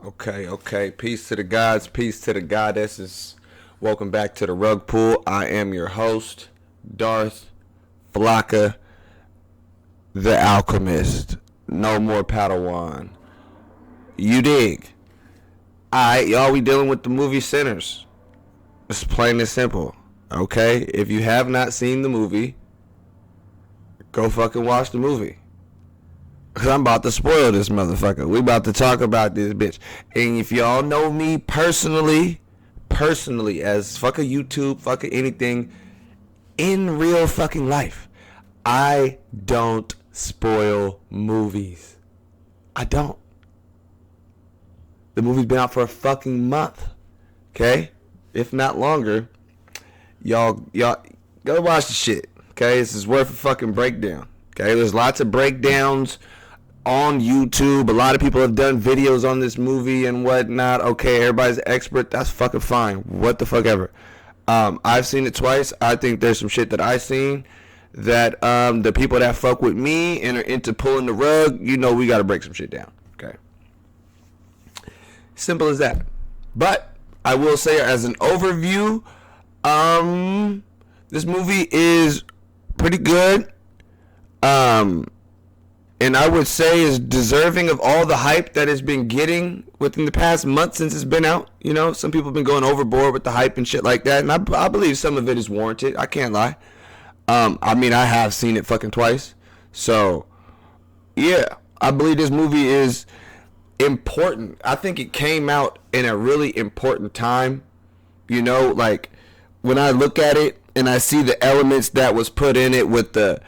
Okay. Peace to the gods, peace to the goddesses. Welcome back to the Rug Pool. I am your host, Darth Flocka, the Alchemist. No more Padawan. You dig? Alright, y'all, we dealing with the movie Sinners. It's plain and simple. Okay? If you have not seen the movie, go fucking watch the movie. Cause I'm about to spoil this motherfucker. We about to talk about this bitch. And if y'all know me personally, as fuck a YouTube, fuck a anything, in real fucking life, I don't spoil movies. I don't. The movie's been out for a fucking month. Okay? If not longer. Y'all go watch the shit. Okay? This is worth a fucking breakdown. Okay? There's lots of breakdowns on YouTube. A lot of people have done videos on this movie and whatnot. Okay, everybody's an expert. That's fucking fine. What the fuck ever. I've seen it twice. I think there's some shit that I've seen that the people that fuck with me and are into pulling the rug, you know we gotta break some shit down. Okay. Simple as that. But I will say as an overview, this movie is pretty good. And I would say is deserving of all the hype that it's been getting within the past month since it's been out. You know, some people have been going overboard with the hype and shit like that. And I believe some of it is warranted. I can't lie. I mean, I have seen it fucking twice. So, yeah, I believe this movie is important. I think it came out in a really important time. You know, like when I look at it and I see the elements that was put in it with the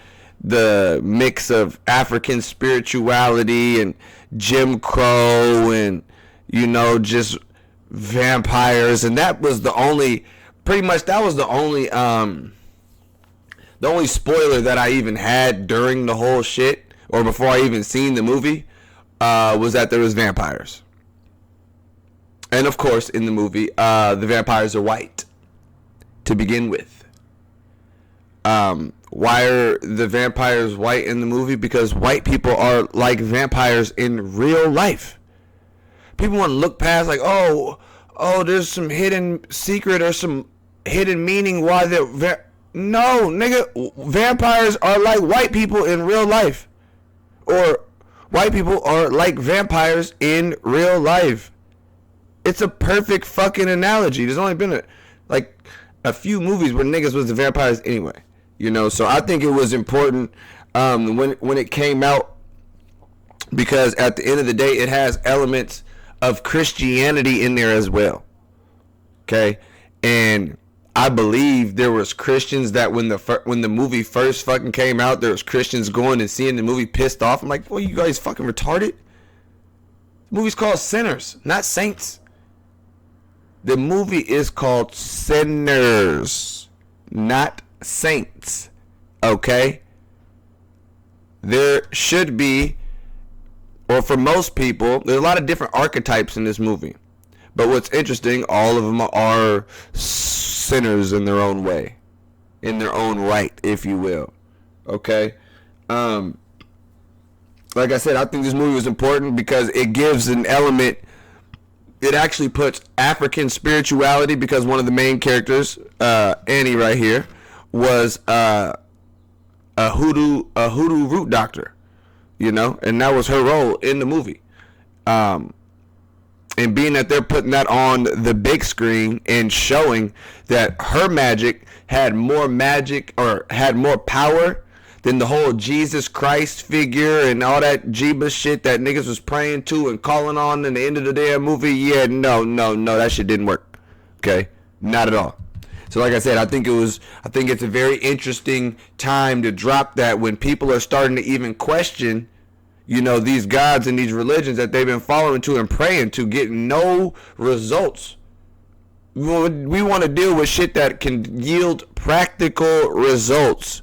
mix of African spirituality and Jim Crow and, you know, just vampires. And that was the only spoiler that I even had during the whole shit, or before I even seen the movie, was that there was vampires. And of course, in the movie, the vampires are white to begin with. Why are the vampires white in the movie? Because white people are like vampires in real life. People want to look past like, oh, there's some hidden secret or some hidden meaning why they're no, nigga, vampires are like white people in real life. Or white people are like vampires in real life. It's a perfect fucking analogy. There's only been a few movies where niggas was the vampires anyway. You know, so I think it was important when it came out, because at the end of the day, it has elements of Christianity in there as well. Okay, and I believe there was Christians that when the movie first fucking came out, there was Christians going and seeing the movie pissed off. I'm like, well, you guys fucking retarded. The movie's called Sinners, not Saints. The movie is called Sinners, not Saints. Okay? There should be, or for most people, there's a lot of different archetypes in this movie. But what's interesting, all of them are sinners in their own way, in their own right, if you will. Okay? Like I said, I think this movie was important because it gives an element. It actually puts African spirituality, because one of the main characters, Annie right here, was a hoodoo root doctor, you know, and that was her role in the movie. And being that they're putting that on the big screen and showing that her magic had more power than the whole Jesus Christ figure and all that Jeebus shit that niggas was praying to and calling on in the end of the damn movie. Yeah, no, that shit didn't work. Okay, not at all. So like I said, I think it's a very interesting time to drop that when people are starting to even question, you know, these gods and these religions that they've been following to and praying to, get no results. We want to deal with shit that can yield practical results.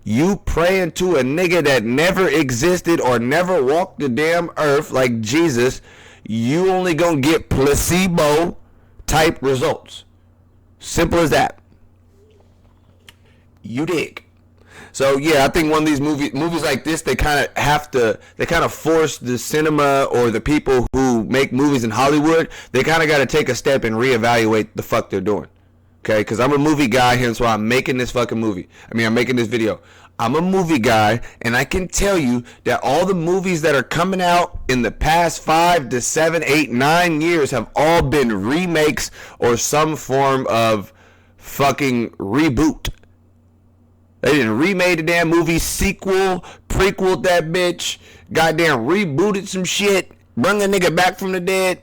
You praying to a nigga that never existed or never walked the damn earth like Jesus, you only gonna get placebo type results. Simple as that. You dig. So yeah, I think one of these movies like this, they kind of force the cinema or the people who make movies in Hollywood. They kind of got to take a step and reevaluate the fuck they're doing. Okay, because I'm a movie guy, hence why I'm making this fucking movie. I'm making this video. I'm a movie guy, and I can tell you that all the movies that are coming out in the past 5 to 7, 8, 9 years have all been remakes or some form of fucking reboot. They didn't remade the damn movie, sequel, prequel that bitch, goddamn rebooted some shit, bring a nigga back from the dead,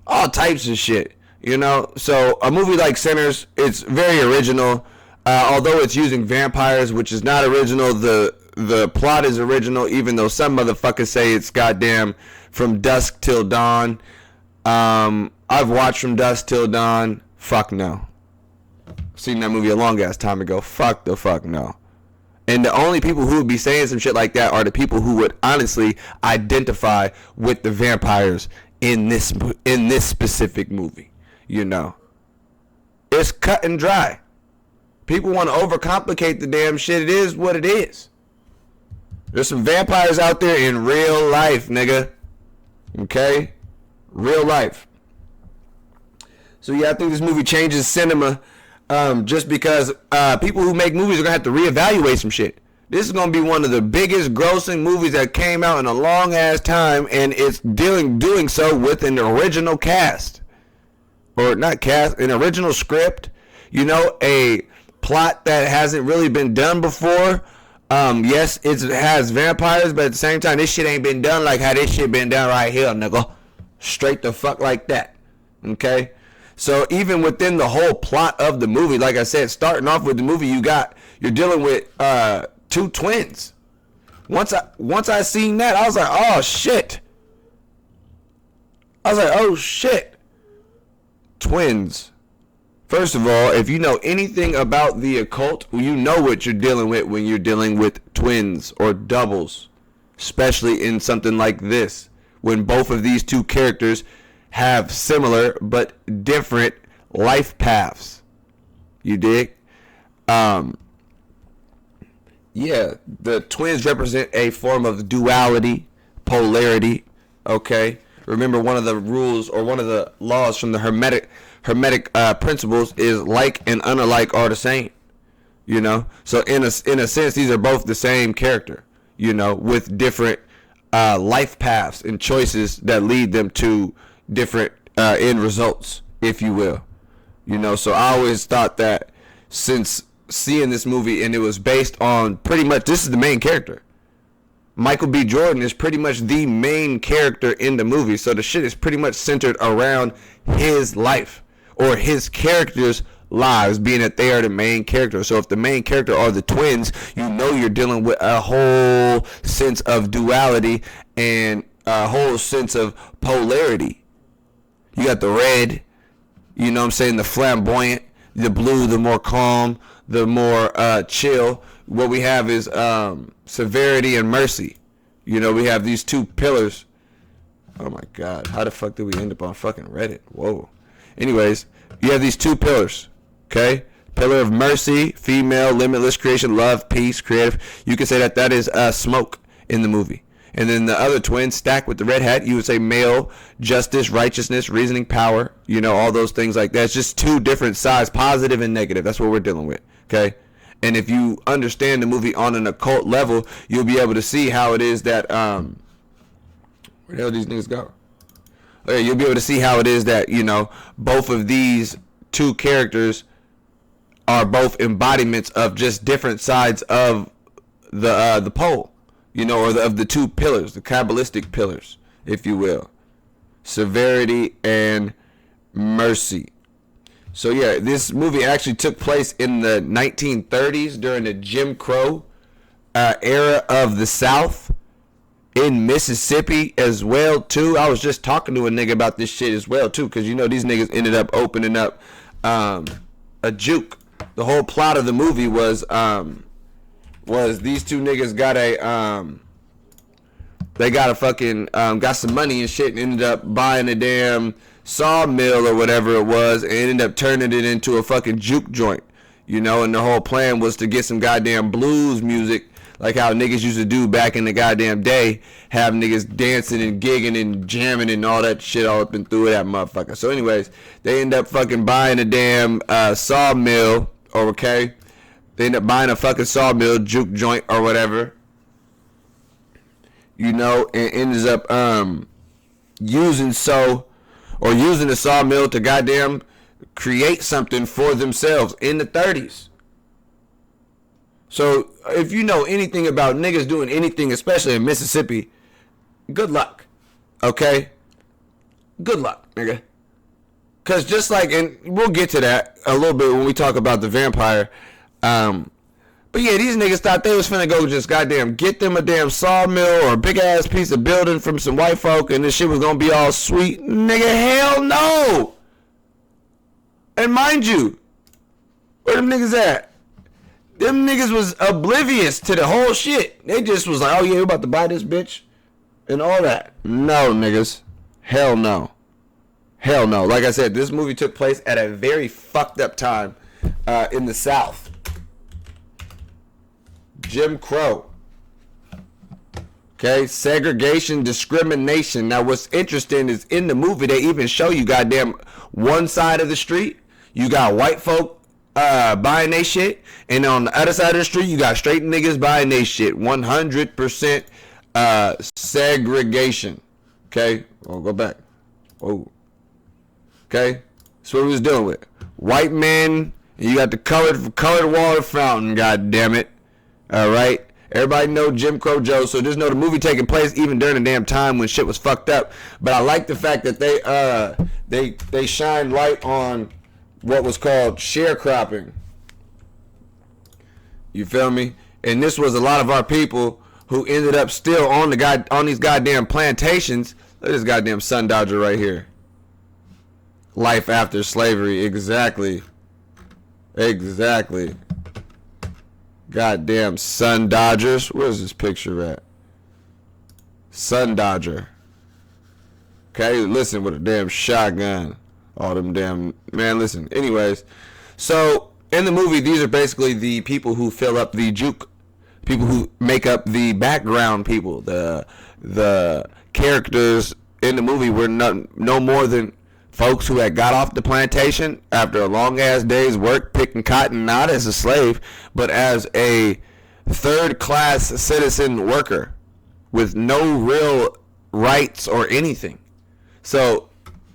all types of shit. You know, so a movie like Sinners, it's very original. Although it's using vampires, which is not original, the plot is original, even though some motherfuckers say it's goddamn From Dusk Till Dawn. I've watched From Dusk Till Dawn. Fuck no. Seen that movie a long ass time ago. Fuck the fuck no. And the only people who would be saying some shit like that are the people who would honestly identify with the vampires in this specific movie. You know, it's cut and dry. People want to overcomplicate the damn shit. It is what it is. There's some vampires out there in real life, nigga. Okay? Real life. So yeah, I think this movie changes cinema just because people who make movies are going to have to reevaluate some shit. This is going to be one of the biggest grossing movies that came out in a long ass time, and it's doing so with an original cast. Or not cast, an original script, you know, a plot that hasn't really been done before. Yes, it has vampires, but at the same time, this shit ain't been done like how this shit been done right here, nigga. Straight the fuck like that. Okay? So even within the whole plot of the movie, like I said, starting off with the movie, you're dealing with two twins. Once I seen that, I was like, oh shit. Twins. First of all, if you know anything about the occult, you know what you're dealing with when you're dealing with twins or doubles, especially in something like this, when both of these two characters have similar but different life paths. You dig? Yeah, the twins represent a form of duality, polarity, okay? Remember, one of the rules or one of the laws from the Hermetic principles is like and unlike are the same. You know, so in a sense, these are both the same character. You know, with different life paths and choices that lead them to different end results, if you will. You know, so I always thought that since seeing this movie, and it was based on pretty much, this is the main character. Michael B. Jordan is pretty much the main character in the movie. So the shit is pretty much centered around his life or his characters' lives, being that they are the main character. So if the main character are the twins, you know you're dealing with a whole sense of duality and a whole sense of polarity. You got the red, you know what I'm saying, the flamboyant, the blue, the more calm, the more chill. What we have is severity and mercy. You know, we have these two pillars. Oh my God, how the fuck did we end up on fucking Reddit? Whoa. Anyways, you have these two pillars, okay? Pillar of mercy, female, limitless creation, love, peace, creative. You can say that is smoke in the movie. And then the other twin stacked with the red hat, you would say male, justice, righteousness, reasoning, power. You know, all those things like that. It's just two different sides, positive and negative. That's what we're dealing with, okay? And if you understand the movie on an occult level, you'll be able to see how it is that, where the hell these niggas go? Okay, you'll be able to see how it is that, you know, both of these two characters are both embodiments of just different sides of the pole, you know, or of the two pillars, the Kabbalistic pillars, if you will. Severity and mercy. So yeah, this movie actually took place in the 1930s during the Jim Crow era of the South in Mississippi as well too. I was just talking to a nigga about this shit as well too, because you know these niggas ended up opening up a juke. The whole plot of the movie was these two niggas got got some money and shit and ended up buying a damn sawmill or whatever it was and ended up turning it into a fucking juke joint. You know, and the whole plan was to get some goddamn blues music, like how niggas used to do back in the goddamn day, have niggas dancing and gigging and jamming and all that shit all up and through that motherfucker. So anyways, they end up fucking buying a damn sawmill, okay? They end up buying a fucking sawmill, juke joint or whatever. You know, and ends up using the sawmill to goddamn create something for themselves in the 30s. So if you know anything about niggas doing anything, especially in Mississippi, good luck. Okay? Good luck, nigga. Because just like, and we'll get to that a little bit when we talk about the vampire. But yeah, these niggas thought they was finna go just goddamn get them a damn sawmill or a big ass piece of building from some white folk and this shit was gonna be all sweet. Nigga, hell no! And mind you, where them niggas at? Them niggas was oblivious to the whole shit. They just was like, oh yeah, we about to buy this bitch and all that. No, niggas. Hell no. Hell no. Like I said, this movie took place at a very fucked up time in the South. Jim Crow. Okay, segregation, discrimination. Now what's interesting is in the movie they even show you goddamn one side of the street, you got white folk buying they shit, and on the other side of the street you got straight niggas buying they shit. 100% segregation. Okay, we'll go back. Oh, okay, that's what we was dealing with. White men, and you got the colored water fountain. God damn it! All right, everybody know Jim Crow Joe, so just know the movie taking place even during the damn time when shit was fucked up. But I like the fact that they shine light on what was called sharecropping. You feel me? And this was a lot of our people who ended up still on these goddamn plantations. Look at this goddamn sun dodger right here. Life after slavery, exactly. Goddamn sun dodgers. Where's this picture at? Sun dodger. Okay, listen, with a damn shotgun. All them damn, man, listen. Anyways, so in the movie, these are basically the people who fill up the juke. People who make up the background people. The characters in the movie were no more than folks who had got off the plantation after a long ass day's work picking cotton, not as a slave, but as a third class citizen worker with no real rights or anything. So,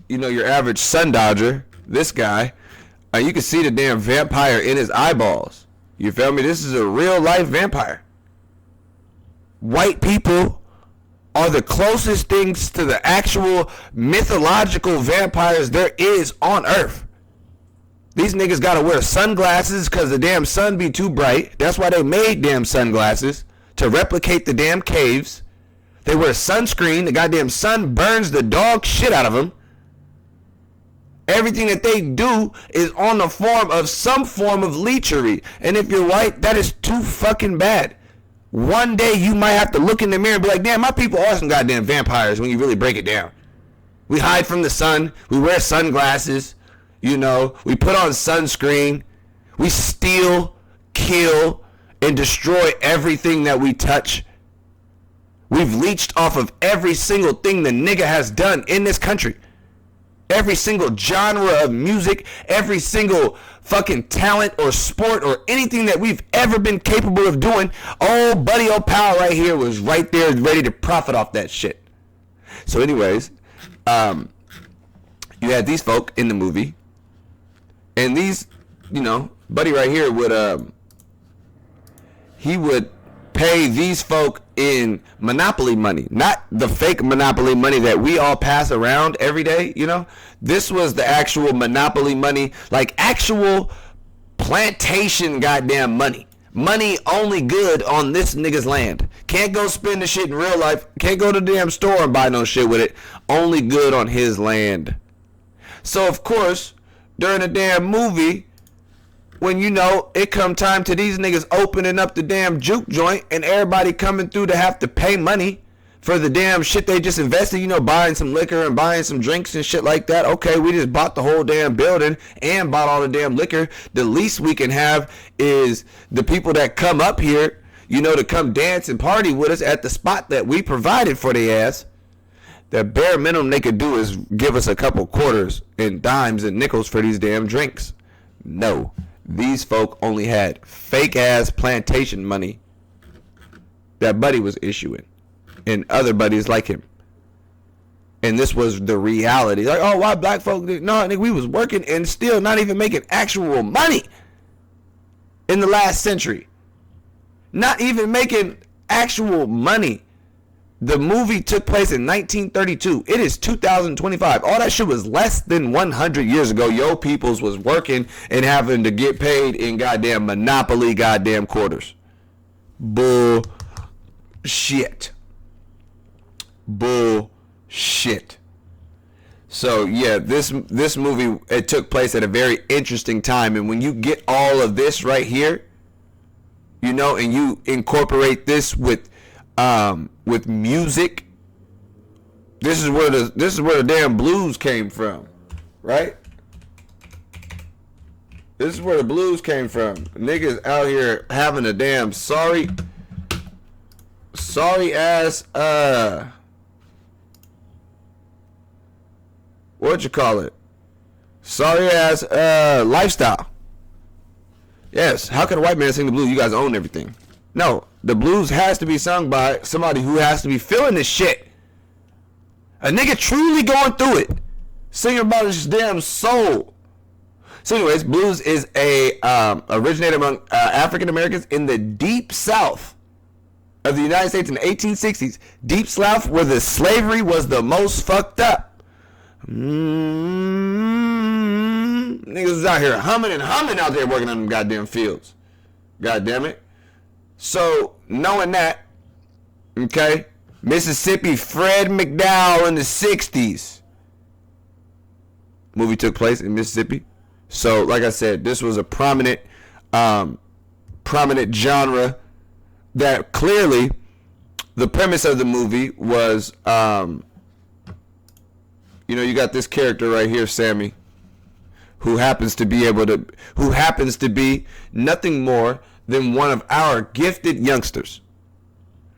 you know, your average sun dodger, this guy, you can see the damn vampire in his eyeballs. You feel me? This is a real life vampire. White people are the closest things to the actual mythological vampires there is on Earth. These niggas gotta wear sunglasses because the damn sun be too bright. That's why they made damn sunglasses, to replicate the damn caves. They wear sunscreen. The goddamn sun burns the dog shit out of them. Everything that they do is on the form of some form of leechery. And if you're white, that is too fucking bad. One day you might have to look in the mirror and be like, damn, my people are some goddamn vampires when you really break it down. We hide from the sun. We wear sunglasses. You know, we put on sunscreen. We steal, kill, and destroy everything that we touch. We've leached off of every single thing the nigga has done in this country. Every single genre of music, every single fucking talent or sport or anything that we've ever been capable of doing, old Buddy Old Pal right here was right there ready to profit off that shit. So anyways, you had these folk in the movie, and these, you know, Buddy right here would, he would pay these folk in Monopoly money, not the fake Monopoly money that we all pass around every day, you know. This was the actual Monopoly money, like actual plantation goddamn money. Money only good on this nigga's land. Can't go spend the shit in real life. Can't go to the damn store and buy no shit with it. Only good on his land. So of course, during the damn movie, when, you know, it come time to these niggas opening up the damn juke joint and everybody coming through to have to pay money for the damn shit they just invested, buying some liquor and buying some drinks and shit like that. Okay, we just bought the whole damn building and bought all the damn liquor. The least we can have is the people that come up here, to come dance and party with us at the spot that we provided for their ass. The bare minimum they could do is give us a couple quarters and dimes and nickels for these damn drinks. No, these folk only had fake ass plantation money that Buddy was issuing and other buddies like him. And this was the reality. Like, oh, why black folk? No, nigga, we was working and still not even making actual money in the last century. Not even making actual money. The movie took place in 1932. It is 2025. All that shit was less than 100 years ago. Yo peoples was working and having to get paid in goddamn monopoly goddamn quarters. Bullshit. So yeah, this movie, it took place at a very interesting time, and when you get all of this right here, and you incorporate this with music, this is where the damn blues came from, right? This is where the blues came from. Niggas out here having a damn sorry ass sorry ass lifestyle. Yes, how can a white man sing the blues? You guys own everything. No, the blues has to be sung by somebody who has to be feeling this shit. A nigga truly going through it, singing about his damn soul. So anyways, blues is originated among African Americans in the deep South of the United States in the 1860s. Deep South, where the slavery was the most fucked up. Niggas was out here humming out there working on them goddamn fields. God damn it. So, knowing that, okay, Mississippi, Fred McDowell in the 60s. Movie took place in Mississippi. So, like I said, this was a prominent genre that clearly the premise of the movie was, you got this character right here, Sammy, who happens to be nothing more than one of our gifted youngsters.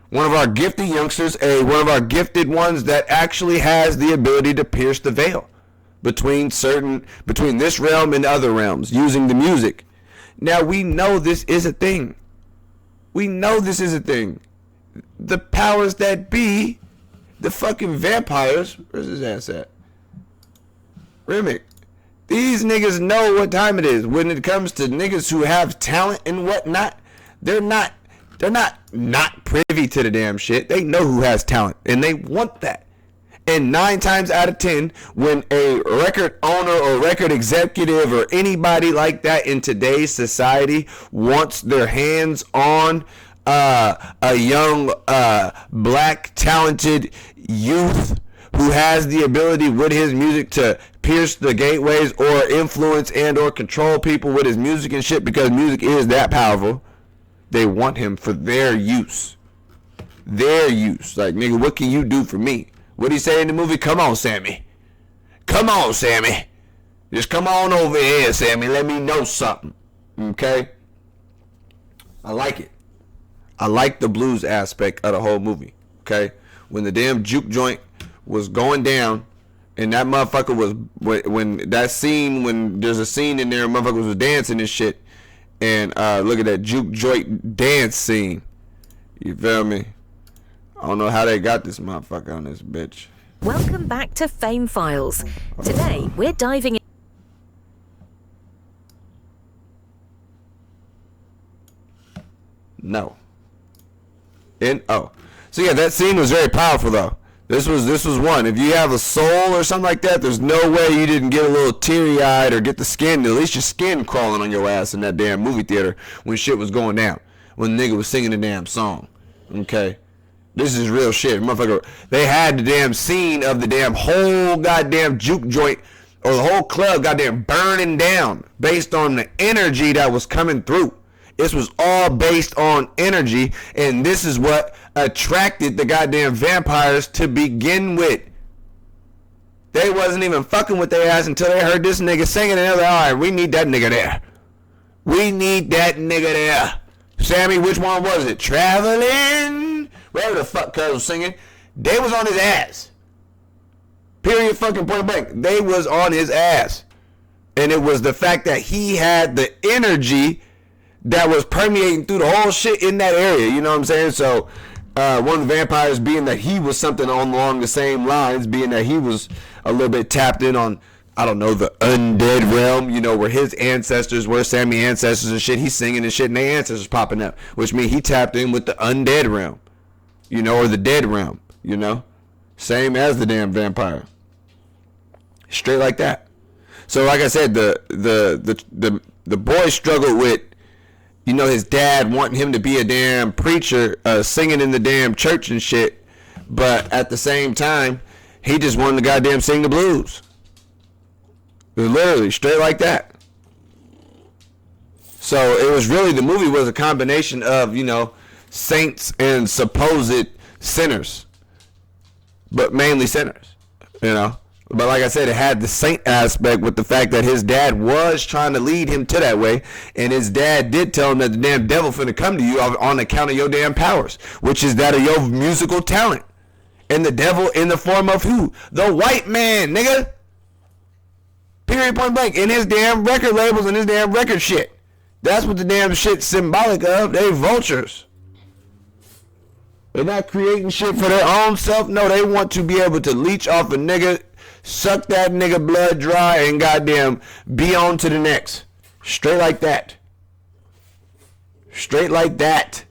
One of our gifted youngsters, one of our gifted ones that actually has the ability to pierce the veil between this realm and other realms using the music. Now we know this is a thing. The powers that be, the fucking vampires, where's his ass at? Remick. These niggas know what time it is. When it comes to niggas who have talent and whatnot, they're not privy to the damn shit. They know who has talent and they want that. And 9 times out of 10, when a record owner or record executive or anybody like that in today's society wants their hands on a young black talented youth who has the ability with his music to pierce the gateways or influence and or control people with his music and shit, because music is that powerful, they want him for their use. Like, nigga, what can you do for me? What'd he say in the movie? Come on, Sammy. Just come on over here, Sammy. Let me know something. Okay? I like it. I like the blues aspect of the whole movie. Okay? When the damn juke joint was going down, and that motherfucker was, when there's a scene in there, motherfuckers was dancing and shit, and look at that juke joint dance scene. You feel me? I don't know how they got this motherfucker on this bitch. Welcome back to Fame Files. Today, we're diving in. No. So yeah, that scene was very powerful though. This was one. If you have a soul or something like that, there's no way you didn't get a little teary-eyed or get the skin, at least your skin crawling on your ass in that damn movie theater when shit was going down. When the nigga was singing the damn song. Okay? This is real shit. Motherfucker, they had the damn scene of the damn whole goddamn juke joint or the whole club goddamn burning down based on the energy that was coming through. This was all based on energy, and this is what attracted the goddamn vampires to begin with. They wasn't even fucking with their ass until they heard this nigga singing, and they were like, all right, we need that nigga there. We need that nigga there. Sammy, which one was it? Traveling? Whatever the fuck Cuz was singing. They was on his ass. Period fucking point blank. They was on his ass. And it was the fact that he had the energy that was permeating through the whole shit in that area. You know what I'm saying? So, one of the vampires being that he was something along the same lines, being that he was a little bit tapped in on, I don't know, the undead realm, you know, where his ancestors were, Sammy ancestors and shit. He's singing and shit, and their ancestors popping up, which means he tapped in with the undead realm, you know, or the dead realm, you know, same as the damn vampire, straight like that. So, like I said, the boy struggled with, you know, his dad wanting him to be a damn preacher, singing in the damn church and shit, but at the same time, he just wanted to goddamn sing the blues. Literally, straight like that. So it was really, the movie was a combination of, you know, saints and supposed sinners. But mainly sinners, you know. But like I said, it had the saint aspect with the fact that his dad was trying to lead him to that way. And his dad did tell him that the damn devil finna come to you on account of your damn powers, which is that of your musical talent. And the devil in the form of who? The white man, nigga. Period, point blank. In his damn record labels and his damn record shit. That's what the damn shit's symbolic of. They vultures. They're not creating shit for their own self. No, they want to be able to leech off a nigga, suck that nigga blood dry, and goddamn be on to the next. Straight like that. Straight like that.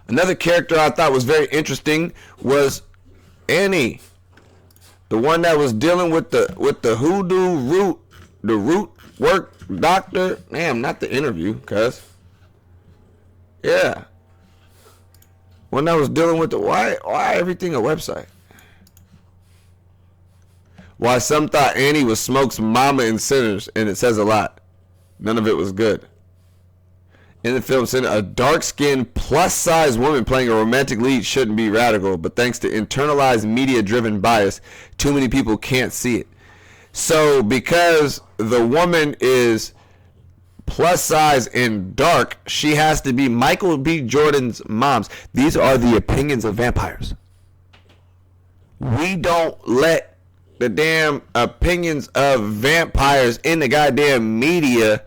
Another character I thought was very interesting was Annie. The one that was dealing with the hoodoo root work doctor. Damn, not the interview, cuz. Yeah. One that was dealing with the why everything a website? Why some thought Annie was Smoke's mama in Sinners, and it says a lot. None of it was good. In the film, a dark-skinned, plus-size woman playing a romantic lead shouldn't be radical, but thanks to internalized media-driven bias, too many people can't see it. So, because the woman is plus-size and dark, she has to be Michael B. Jordan's mom's. These are the opinions of vampires. We don't let the damn opinions of vampires in the goddamn media.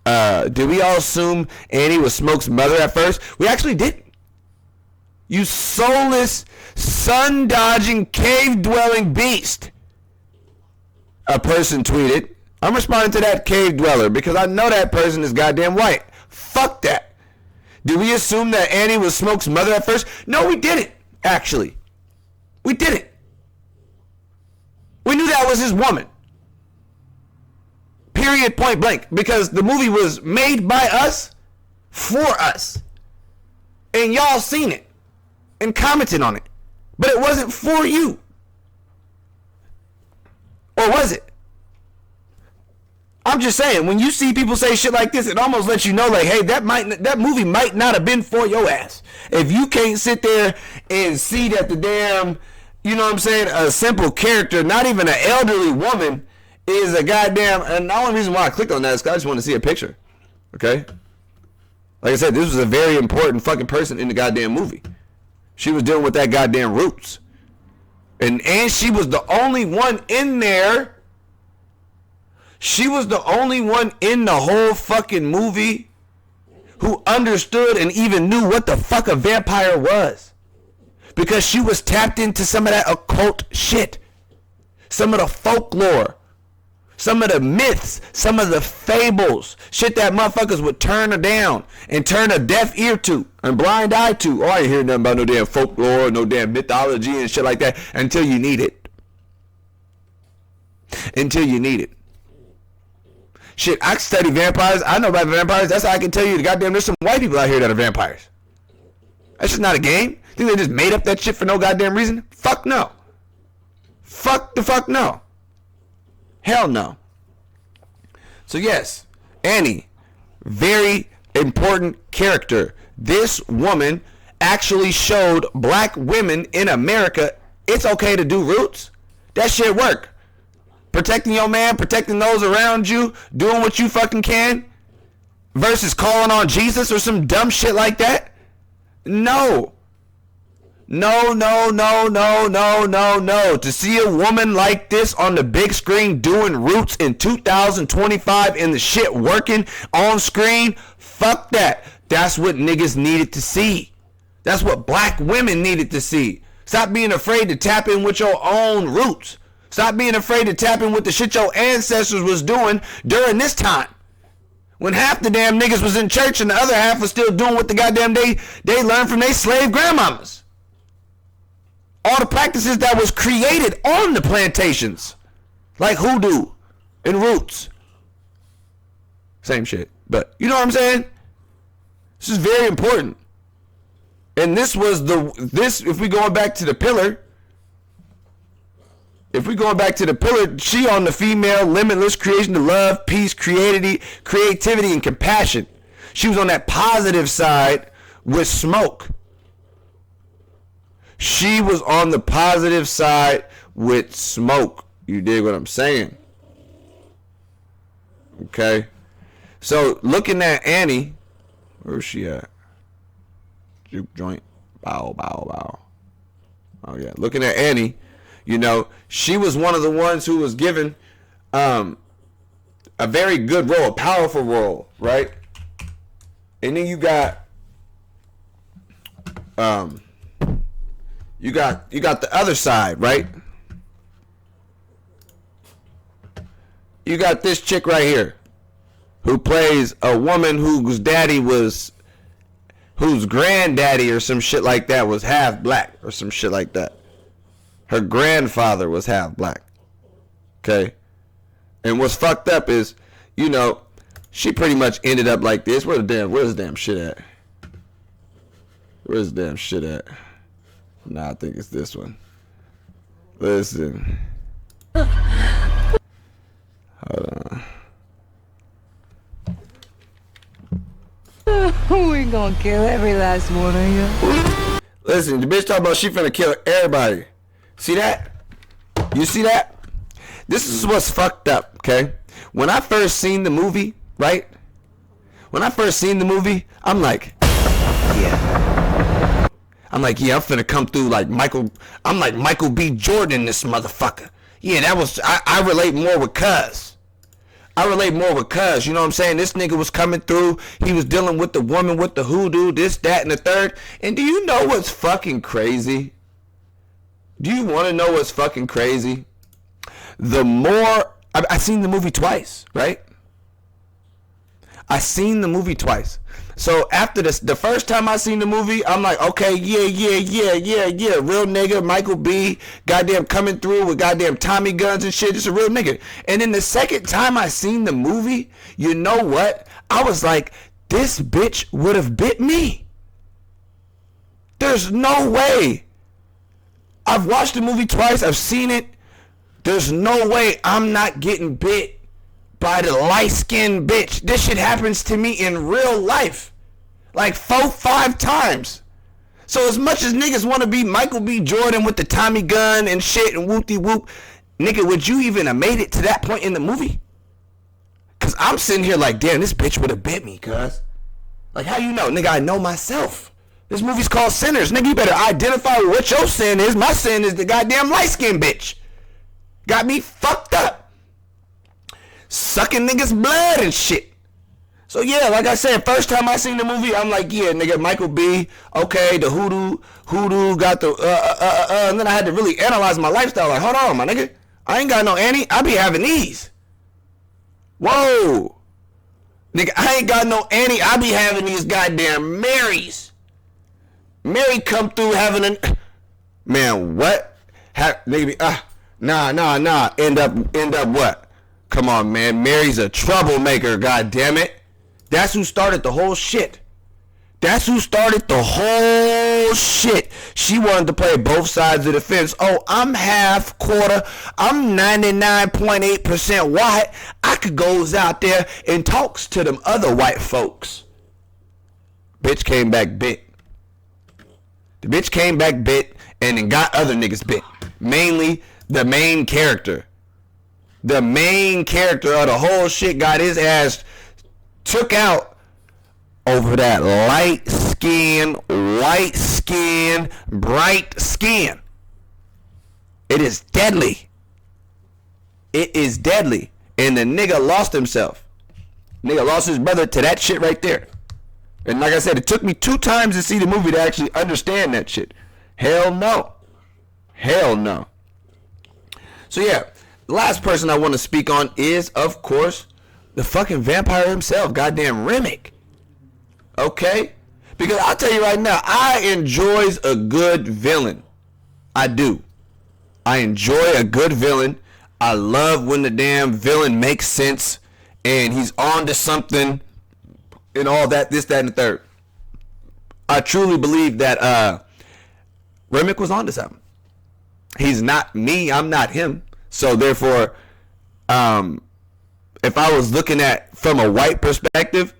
Did we all assume Annie was Smoke's mother at first? We actually didn't. You soulless, sun-dodging, cave-dwelling beast. A person tweeted. I'm responding to that cave dweller because I know that person is goddamn white. Fuck that. Did we assume that Annie was Smoke's mother at first? No, we didn't, actually. We didn't. We knew that was his woman. Period, point blank. Because the movie was made by us, for us. And y'all seen it. And commented on it. But it wasn't for you. Or was it? I'm just saying, when you see people say shit like this, it almost lets you know, like, hey, that movie might not have been for your ass. If you can't sit there and see that the damn, you know what I'm saying, a simple character, not even an elderly woman, is a goddamn, and the only reason why I clicked on that is because I just want to see a picture. Okay? Like I said, this was a very important fucking person in the goddamn movie. She was dealing with that goddamn roots. And she was the only one in there. She was the only one in the whole fucking movie who understood and even knew what the fuck a vampire was. Because she was tapped into some of that occult shit. Some of the folklore. Some of the myths. Some of the fables. Shit that motherfuckers would turn her down and turn a deaf ear to and blind eye to. Oh, I ain't hearing nothing about no damn folklore, no damn mythology and shit like that until you need it. Until you need it. Shit, I study vampires. I know about vampires. That's how I can tell you, goddamn, there's some white people out here that are vampires. That's just not a game. Think they just made up that shit for no goddamn reason? Fuck no. Fuck the fuck no. Hell no. So yes, Annie, very important character. This woman actually showed black women in America it's okay to do roots. That shit work. Protecting your man, protecting those around you, doing what you fucking can, versus calling on Jesus or some dumb shit like that. No. No. To see a woman like this on the big screen doing roots in 2025 and the shit working on screen, fuck that. That's what niggas needed to see. That's what black women needed to see. Stop being afraid to tap in with your own roots. Stop being afraid to tap in with the shit your ancestors was doing during this time. When half the damn niggas was in church and the other half was still doing what the goddamn they learned from their slave grandmamas. All the practices that was created on the plantations. Like hoodoo and roots. Same shit. But you know what I'm saying? This is very important. And this was if we going back to the pillar, she on the female limitless creation of love, peace, creativity, and compassion. She was on that positive side with smoke. She was on the positive side with smoke. You dig what I'm saying? Okay. So looking at Annie, where's she at? Juke joint. Bow. Oh yeah. Looking at Annie, you know, she was one of the ones who was given a very good role, a powerful role, right? And then you got you got the other side, right? You got this chick right here who plays a woman whose granddaddy or some shit like that was half black or some shit like that. Her grandfather was half black. Okay? And what's fucked up is, you know, she pretty much ended up like this. Where's the damn shit at? Where's the damn shit at? Nah, I think it's this one. Listen. Hold on. We gonna kill every last one of you. Listen, the bitch talking about she finna kill everybody. See that? You see that? This is what's fucked up, okay? When I first seen the movie, right? I'm like, yeah. I'm finna come through like Michael B. Jordan in this motherfucker. Yeah, I relate more with Cuz. You know what I'm saying? This nigga was coming through. He was dealing with the woman with the hoodoo, this, that, and the third. And do you know what's fucking crazy? Do you want to know what's fucking crazy? The more... I seen the movie twice, right? I seen the movie twice. So after this, the first time I seen the movie, I'm like, okay, yeah. Real nigga, Michael B. Goddamn coming through with goddamn Tommy guns and shit. Just a real nigga. And then the second time I seen the movie, you know what? I was like, this bitch would have bit me. There's no way. I've watched the movie twice. I've seen it. There's no way I'm not getting bit by the light-skinned bitch. This shit happens to me in real life. Like 4-5 times. So as much as niggas want to be Michael B. Jordan with the Tommy gun and shit and whoop-de-whoop, nigga, would you even have made it to that point in the movie? Because I'm sitting here like, damn, this bitch would have bit me, cuz. Like, how you know? Nigga, I know myself. This movie's called Sinners. Nigga, you better identify what your sin is. My sin is the goddamn light-skinned bitch. Got me fucked up. Sucking niggas' blood and shit. So yeah, like I said, first time I seen the movie, I'm like, yeah, nigga, Michael B. Okay, the hoodoo got the and then I had to really analyze my lifestyle. Like, hold on, my nigga, I ain't got no Annie. I be having these. Whoa, nigga, I ain't got no Annie. I be having these goddamn Marys. Mary come through having an man. What? Nigga be nah. End up what? Come on, man. Mary's a troublemaker, goddammit. That's who started the whole shit. That's who started the whole shit. She wanted to play both sides of the fence. Oh, I'm half, quarter. I'm 99.8% white. I could goes out there and talks to them other white folks. Bitch came back bit. The bitch came back bit and then got other niggas bit. Mainly the main character. The main character of the whole shit got his ass took out over that light skin, white skin, bright skin. It is deadly. It is deadly. And the nigga lost himself. Nigga lost his brother to that shit right there. And like I said, it took me 2 times to see the movie to actually understand that shit. Hell no. Hell no. So yeah, the last person I want to speak on is, of course, the fucking vampire himself, goddamn Remick. Okay? Because I'll tell you right now, I enjoys a good villain. I do. I enjoy a good villain. I love when the damn villain makes sense and he's on to something and all that, this, that, and the third. I truly believe that Remick was on to something. He's not me, I'm not him. So therefore, if I was looking at from a white perspective,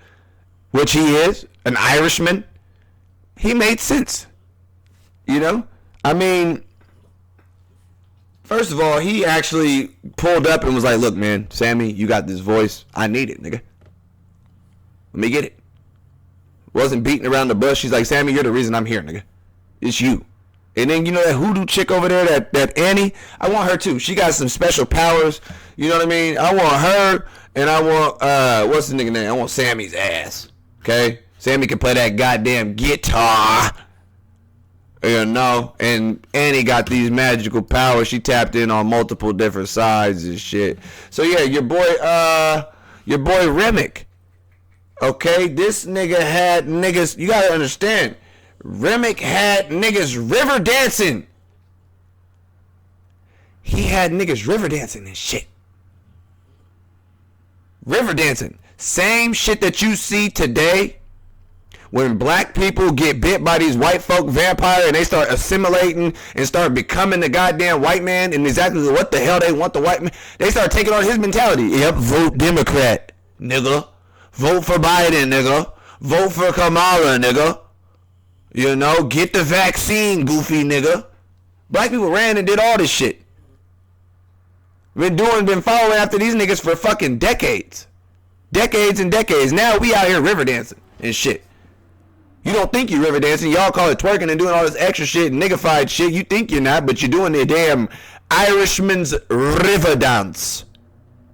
which he is, an Irishman, he made sense. You know? I mean, first of all, he actually pulled up and was like, look, man, Sammy, you got this voice. I need it, nigga. Let me get it. Wasn't beating around the bush. He's like, Sammy, you're the reason I'm here, nigga. It's you. And then, you know, that hoodoo chick over there, that Annie, I want her too. She got some special powers. You know what I mean? I want her, and I want, what's the nigga name? I want Sammy's ass. Okay? Sammy can play that goddamn guitar. You know? And Annie got these magical powers. She tapped in on multiple different sides and shit. So, yeah, your boy Remick. Okay? This nigga had niggas, you gotta understand. Remick had niggas river dancing. He had niggas river dancing and shit. River dancing. Same shit that you see today when black people get bit by these white folk vampire and they start assimilating and start becoming the goddamn white man and exactly what the hell they want the white man. They start taking on his mentality. Yep, vote Democrat, nigga. Vote for Biden, nigga. Vote for Kamala, nigga. You know, get the vaccine, goofy nigga. Black people ran and did all this shit. Been following after these niggas for fucking decades. Decades and decades. Now we out here river dancing and shit. You don't think you river dancing. Y'all call it twerking and doing all this extra shit and niggified shit. You think you're not, but you're doing the damn Irishman's river dance.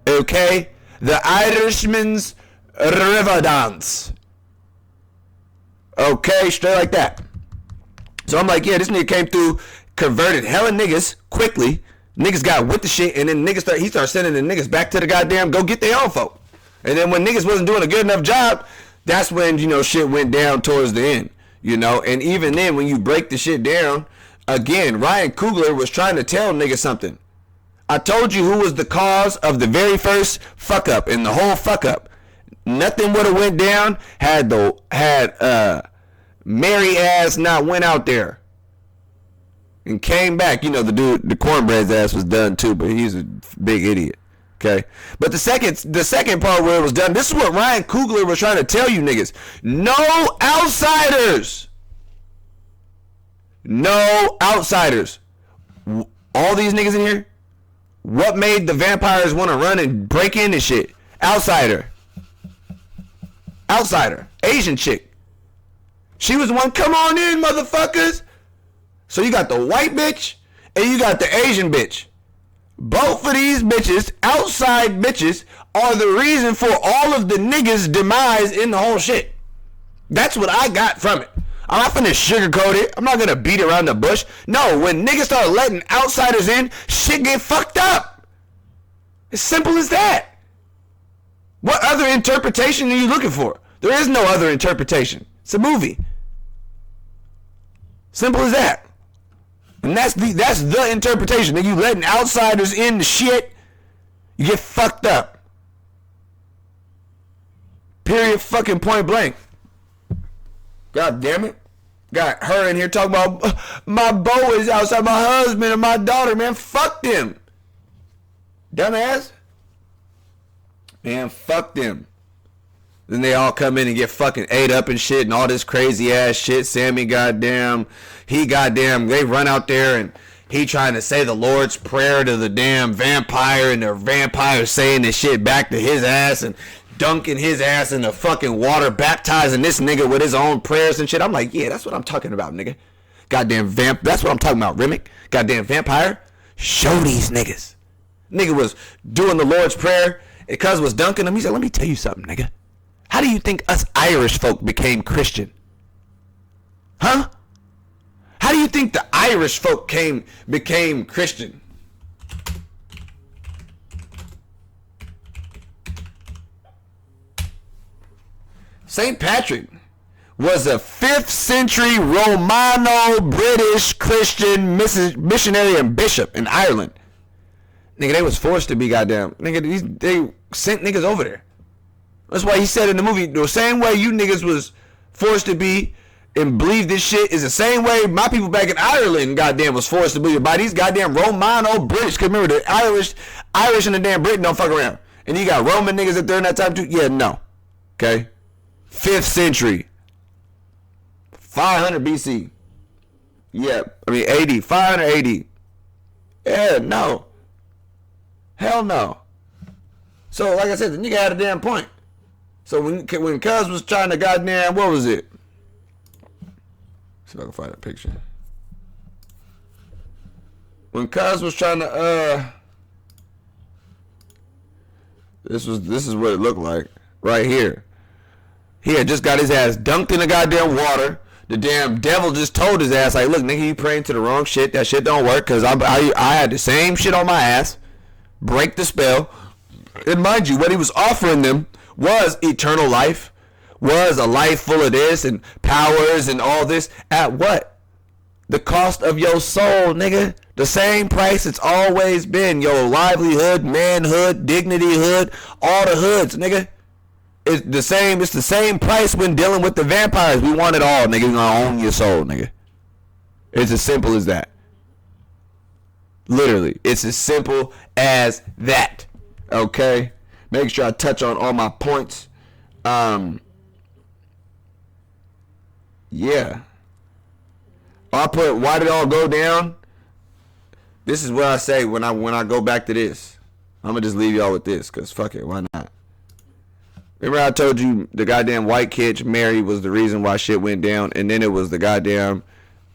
Okay? The Irishman's river dance. Okay, straight like that. So I'm like, yeah, this nigga came through, converted hella niggas quickly. Niggas got with the shit, and then he started sending the niggas back to the goddamn go get their own folk. And then when niggas wasn't doing a good enough job, that's when, you know, shit went down towards the end. You know, and even then, when you break the shit down, again, Ryan Coogler was trying to tell niggas something. I told you who was the cause of the very first fuck up and the whole fuck up. Nothing would have went down had Mary ass not went out there and came back. You know, the dude, the cornbread's ass was done too, but he's a big idiot. Okay, but the second part where it was done, this is what Ryan Coogler was trying to tell you niggas: no outsiders, no outsiders. All these niggas in here, what made the vampires want to run and break in and shit? Outsider. Asian chick. She was the one, come on in, motherfuckers. So you got the white bitch and you got the Asian bitch. Both of these bitches, outside bitches, are the reason for all of the niggas' demise in the whole shit. That's what I got from it. I'm not finna sugarcoat it. I'm not gonna beat around the bush. No, when niggas start letting outsiders in, shit get fucked up. As simple as that. What other interpretation are you looking for? There is no other interpretation. It's a movie. Simple as that. And that's the interpretation. That you letting outsiders in the shit, you get fucked up. Period fucking point blank. God damn it. Got her in here talking about my beau is outside, my husband and my daughter, man. Fuck them. Dumbass. Man, fuck them. Then they all come in and get fucking ate up and shit and all this crazy ass shit. Sammy they run out there and he trying to say the Lord's Prayer to the damn vampire, and the vampire saying this shit back to his ass and dunking his ass in the fucking water, baptizing this nigga with his own prayers and shit. I'm like, yeah, that's what I'm talking about, nigga. Goddamn that's what I'm talking about, Remick. Goddamn vampire. Show these niggas. Nigga was doing the Lord's Prayer, and cuz was dunking him. He said, let me tell you something, nigga. How do you think us Irish folk became Christian? Huh? How do you think the Irish folk became Christian? St. Patrick was a 5th century Romano British Christian missionary and bishop in Ireland. Nigga, they was forced to be goddamn. Nigga, they sent niggas over there. That's why he said in the movie, the same way you niggas was forced to be and believe this shit is the same way my people back in Ireland goddamn was forced to believe by these goddamn Romano British. Cause remember the Irish and the damn Britain don't fuck around. And you got Roman niggas that during that time too. Yeah, no. Okay. 5th century. 500 BC. Yeah, I mean 80, 580. Yeah, no. Hell no. So like I said, the nigga had a damn point. So when Cuz was trying to goddamn, what was it? See if I can find a picture. When Cuz was trying to this is what it looked like right here. He had just got his ass dunked in the goddamn water. The damn devil just told his ass, like, look, nigga, you praying to the wrong shit. That shit don't work, because I had the same shit on my ass. Break the spell. And mind you, what he was offering them was eternal life, was a life full of this and powers and all this. At what? The cost of your soul, nigga. The same price it's always been. Your livelihood, manhood, dignityhood, all the hoods, nigga. It's the same price when dealing with the vampires. We want it all, nigga. We gonna own your soul, nigga. It's as simple as that. Literally. It's as simple as that. Okay? Make sure I touch on all my points. Yeah. I put, why did it all go down? This is what I say when I go back to this. I'm gonna just leave y'all with this, because fuck it, why not? Remember I told you the goddamn white kid Mary was the reason why shit went down, and then it was the goddamn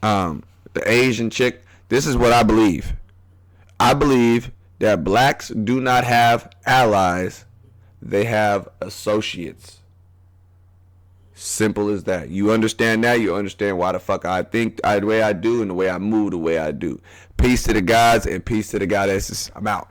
the Asian chick. This is what I believe. I believe that blacks do not have allies. They have associates. Simple as that. You understand that? You understand why the fuck I think the way I do and the way I move the way I do. Peace to the gods and peace to the goddesses. I'm out.